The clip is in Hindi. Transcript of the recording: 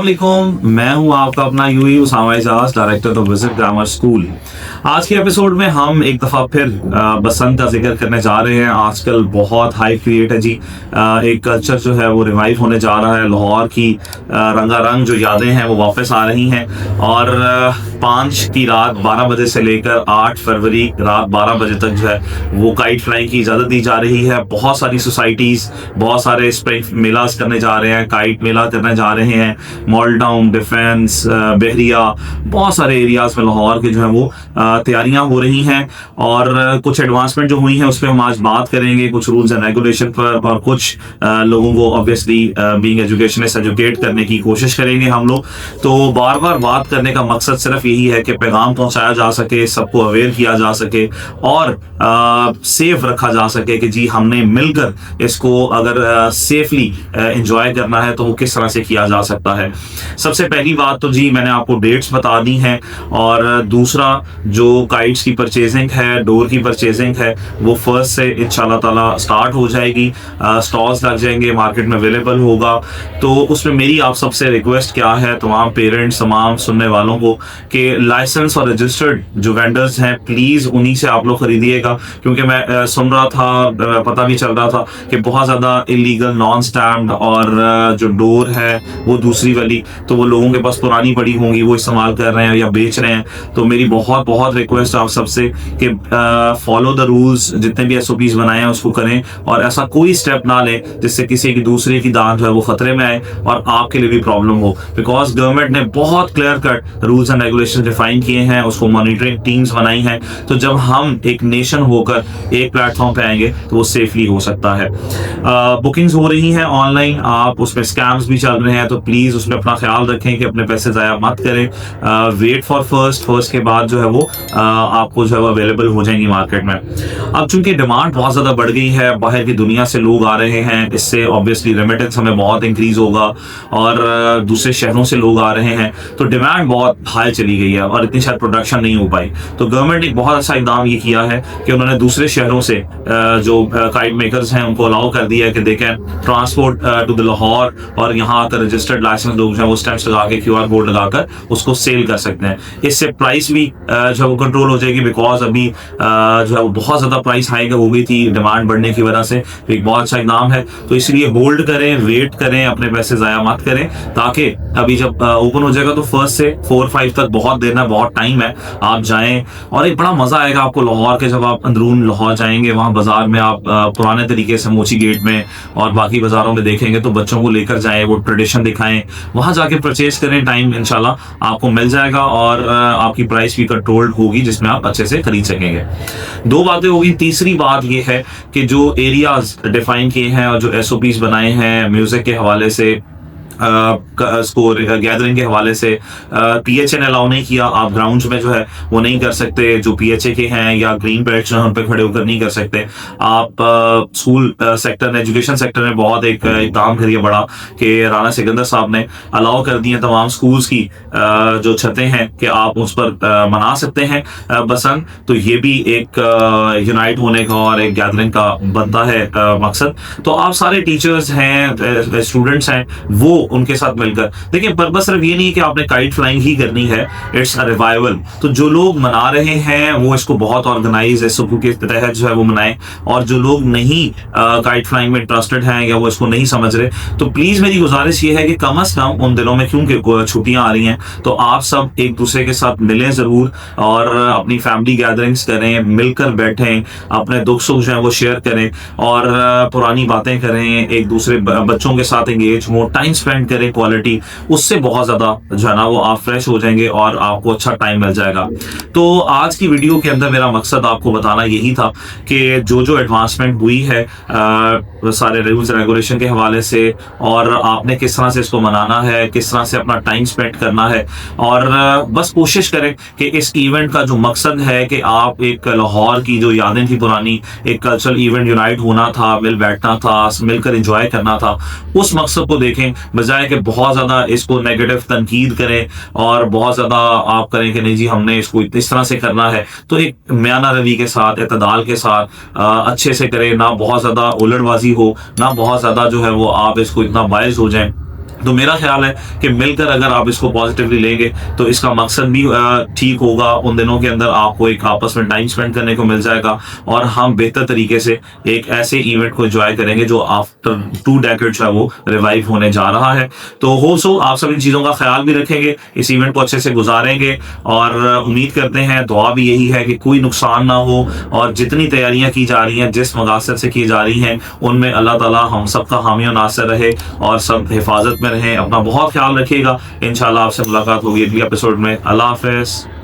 अस्सलामुअलैकुम, मैं हूं आपका अपना यूई Usama Ejaz, director of visit grammar school. आज के एपिसोड में हम एक दफ़ा फिर बसंत का जिक्र करने जा रहे हैं। आजकल बहुत हाई क्रिएट है जी। एक कल्चर जो है वो रिवाइव होने जा रहा है। लाहौर की रंगारंग जो यादें हैं वो वापस आ रही हैं और 5 की रात 12 बजे से लेकर 8 फरवरी रात 12 बजे तक जो है वो काइट फ्लाइंग की इजाज़त दी जा रही है। बहुत सारी सोसाइटीज़, बहुत सारे स्प्रिंग मेलास करने जा रहे हैं, काइट मेला करने जा रहे हैं। मॉल टाउन, डिफेंस, बहरिया, बहुत सारे एरियाज में लाहौर के जो है वो तैयारियां हो रही हैं और कुछ एडवांसमेंट जो हुई हैं उस पर हम आज बात करेंगे, कुछ रूल्स एंड रेगुलेशन पर, और कुछ लोगों को ऑब्वियसली बीइंग एजुकेशनिस्ट एजुकेट करने की कोशिश करेंगे हम लोग। तो बार बार बात करने का मकसद सिर्फ यही है कि पैगाम पहुंचाया जा सके, सबको अवेयर किया जा सके और सेफ रखा जा सके कि जी हमने मिलकर इसको अगर सेफली एंजॉय करना है तो वो किस तरह से किया जा सकता है। सबसे पहली बात तो जी मैंने आपको डेट्स बता दी हैं, और दूसरा जो काइट्स की परचेजिंग है, डोर की परचेजिंग है, वो 1 से इंशाल्लाह ताला स्टार्ट हो जाएगी। स्टॉल्स लग जाएंगे, मार्केट में अवेलेबल होगा। तो उसमें मेरी आप सबसे रिक्वेस्ट क्या है, तमाम पेरेंट्स, तमाम सुनने वालों को, कि लाइसेंस और रजिस्टर्ड जो वेंडर्स हैं प्लीज़ उन्हीं से आप लोग खरीदिएगा। क्योंकि मैं सुन रहा था, पता भी चल रहा था कि बहुत ज़्यादा इलीगल नॉन स्टैम्प्ड और जो डोर है वो दूसरी वाली, तो वो लोगों के पास पुरानी पड़ी होंगी, वो इस्तेमाल कर रहे हैं या बेच रहे हैं। तो मेरी बहुत बहुत रिक्वेस्ट आप सबसे कि फॉलो द रूल्स, जितने भी SOPs बनाए हैं उसको करें और ऐसा कोई स्टेप ना लें जिससे किसी की दूसरे की दान जो है वो खतरे में आए और आपके लिए भी प्रॉब्लम हो। बिकॉज गवर्नमेंट ने बहुत clear cut rules and regulation define किए हैं, उसको मॉनिटरिंग टीम्स बनाई हैं। तो जब हम एक नेशन होकर एक प्लेटफॉर्म पे आएंगे तो वो सेफली हो सकता है। बुकिंग्स हो रही हैं ऑनलाइन, आप उसमें स्कैम्स भी चल रहे हैं, तो प्लीज़ उसमें अपना ख्याल रखें कि अपने पैसे ज़ाया मत करें। वेट फॉर फर्स्ट के बाद जो है वो आपको जो है वो अवेलेबल हो जाएंगी मार्केट में। अब चूंकि डिमांड बहुत ज़्यादा बढ़ गई है, बाहर की दुनिया से लोग आ रहे हैं, इससे ऑब्वियसली रेमिटेंस हमें बहुत इंक्रीज होगा और दूसरे शहरों से लोग आ रहे हैं, तो डिमांड बहुत हाई चली गई है और इतनी शायद प्रोडक्शन नहीं हो पाई। तो गवर्नमेंट ने एक बहुत अच्छा इकदाम ये किया है कि उन्होंने दूसरे शहरों से जो काइट मेकर्स हैं उनको अलाउ कर दिया है कि they can transport to the Lahore और यहाँ आकर रजिस्टर्ड लाइसेंस लोग जो है वो स्टैंप्स लगा के QR कोड लगाकर उसको सेल कर सकते हैं। इससे प्राइस भी जो है वो कंट्रोल हो जाएगी। बिकॉज अभी जो है वो बहुत ज़्यादा प्राइस हाइक हो गई थी डिमांड बढ़ने की वजह से। एक बहुत अच्छा इकदाम है, तो इसलिए होल्ड करें, वेट करें, अपने पैसे ज़ाया मत करें, ताकि अभी जब ओपन हो जाएगा तो 1 से 4-5 तक बहुत देर है, बहुत टाइम है, आप जाएं और एक बड़ा मज़ा आएगा आपको लाहौर के। जब आप अंदरून लाहौर जाएंगे, वहाँ बाजार में आप पुराने तरीके से मोची गेट में और बाकी बाजारों में देखेंगे, तो बच्चों को लेकर जाएं, वो ट्रेडिशन दिखाएं, वहाँ जाके परचेज करें। टाइम इंशाल्लाह आपको मिल जाएगा और आपकी प्राइस भी कंट्रोल्ड होगी जिसमें आप अच्छे से खरीद सकेंगे। 2 बातें होगी। तीसरी बात ये है कि जो एरियाज डिफाइन किए हैं और जो SOPs बनाए हैं म्यूजिक के हवाले से, स्कोर गैदरिंग के हवाले से, PHA ने अलाउ नहीं किया, आप ग्राउंड्स में जो है वो नहीं कर सकते, जो PHA के हैं या ग्रीन बेल्ट जो है उन पर खड़े होकर नहीं कर सकते आप। स्कूल सेक्टर ने, एजुकेशन सेक्टर ने बहुत एक इकदाम करिए बड़ा कि राना सिकंदर साहब ने अलाउ कर दिए तमाम स्कूल्स की जो छतें हैं कि आप उस पर मना सकते हैं बसंत। तो ये भी एक यूनाइट होने का और एक गैदरिंग का बनता है मकसद। तो आप सारे टीचर्स हैं, स्टूडेंट्स हैं, वो उनके साथ मिलकर देखिए। पर्पस सिर्फ ये नहीं है कि आपने काइट फ्लाइंग ही करनी है, इट्स अ रिवाइवल। तो जो लोग मना रहे हैं वो इसको बहुत ऑर्गेनाइज SOP के तहत जो है वो मनाएं, और जो लोग नहीं काइट फ्लाइंग में इंटरेस्टेड हैं या वो इसको नहीं समझ रहे, तो प्लीज मेरी गुजारिश ये है कि कम अज कम उन दिनों में, क्योंकि छुट्टियां आ रही हैं, तो आप सब एक दूसरे के साथ मिलें जरूर और अपनी फैमिली गैदरिंग्स करें, मिलकर बैठें, अपने दुख सुख जो है वो शेयर करें और पुरानी बातें करें, एक दूसरे बच्चों के साथ एंगेज हो, टाइम स्पेंड करें क्वालिटी। उससे बहुत ज्यादा जो है ना वो आप फ्रेश हो जाएंगे और आपको अच्छा टाइम मिल जाएगा। तो आज की वीडियो के अंदर मेरा मकसद आपको बताना यही था कि जो एडवांसमेंट हुई है सारे रूल्स रेगुलेशन के हवाले से, और आपने किस तरह से इसको मनाना है, किस तरह से अपना टाइम स्पेंड करना है, और बस कोशिश करें कि इस इवेंट का जो मकसद है कि आप एक लाहौर की जो यादें थी पुरानी, एक कल्चरल इवेंट, यूनाइट होना था, मिल बैठना था, मिलकर एंजॉय करना था, उस मकसद को देखें, बजाय कि बहुत ज्यादा इसको नेगेटिव तनकीद करें और बहुत ज्यादा आप करें कि नहीं जी हमने इसको इस तरह से करना है। तो एक म्याना रवि के साथ, एतदाल के साथ अच्छे से करें, ना बहुत ज्यादा उलटबाजी हो, ना बहुत ज्यादा जो है वो आप इसको इतना बायस हो जाएं तो मेरा ख्याल है कि मिलकर अगर आप इसको पॉजिटिवली लेंगे तो इसका मकसद भी ठीक होगा। उन दिनों के अंदर आपको एक आपस में टाइम स्पेंड करने को मिल जाएगा और हम बेहतर तरीके से एक ऐसे इवेंट को एंजॉय करेंगे जो आफ्टर 2 डेकेड जो है वो रिवाइव होने जा रहा है। तो हो सो आप सब इन चीज़ों का ख्याल भी रखेंगे, इस इवेंट को अच्छे से गुजारेंगे और उम्मीद करते हैं, दुआ भी यही है कि कोई नुकसान ना हो और जितनी तैयारियां की जा रही हैं, जिस मकासद से की जा रही हैं, उनमें अल्लाह ताला हम सब का हामी और नासिर रहे और सब हिफाजत में रहें। अपना बहुत ख्याल रखिएगा। इंशाल्लाह आपसे मुलाकात होगी अगले एपिसोड में। अल्लाह हाफिज़।